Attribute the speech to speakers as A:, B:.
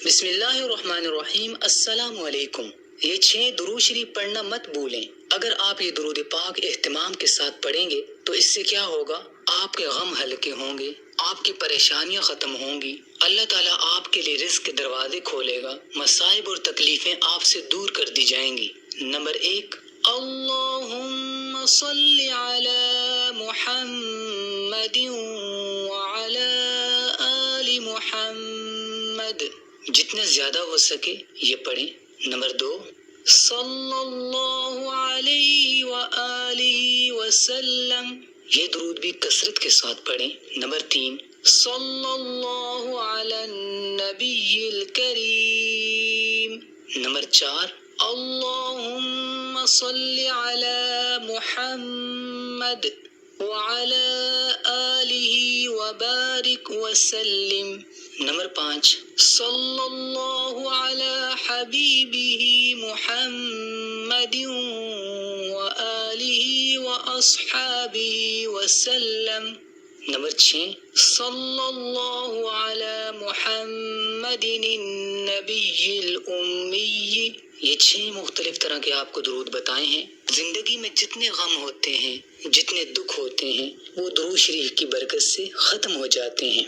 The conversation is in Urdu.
A: بسم اللہ الرحمن الرحیم، السلام علیکم۔ یہ 6 درود شریف پڑھنا مت بھولیں۔ اگر آپ یہ درود پاک اہتمام کے ساتھ پڑھیں گے تو اس سے کیا ہوگا؟ آپ کے غم ہلکے ہوں گے، آپ کی پریشانیاں ختم ہوں گی، اللہ تعالیٰ آپ کے لیے رزق کے دروازے کھولے گا، مصائب اور تکلیفیں آپ سے دور کر دی جائیں گی۔ نمبر 1، اللہم صلی علی محمد وعلی آل محمد، جتنا زیادہ ہو سکے یہ پڑھیں۔ نمبر 2، صلی اللہ علیہ وآلہ وسلم، یہ درود بھی کثرت کے ساتھ پڑھیں۔ نمبر 3، صلی اللہ علی النبی الکریم۔ نمبر 4، اللہم صلی علی محمد وعلی آلہ وبارک وسلم۔ نمبر 5، صلی اللہ علی حبیبہ محمد وآلہ واصحابہ وسلم۔ نمبر 6، صلی اللہ علی محمد النبی الامی۔ یہ 6 مختلف طرح کے آپ کو درود بتائے ہیں۔ زندگی میں جتنے غم ہوتے ہیں، جتنے دکھ ہوتے ہیں، وہ درود شریف کی برکت سے ختم ہو جاتے ہیں۔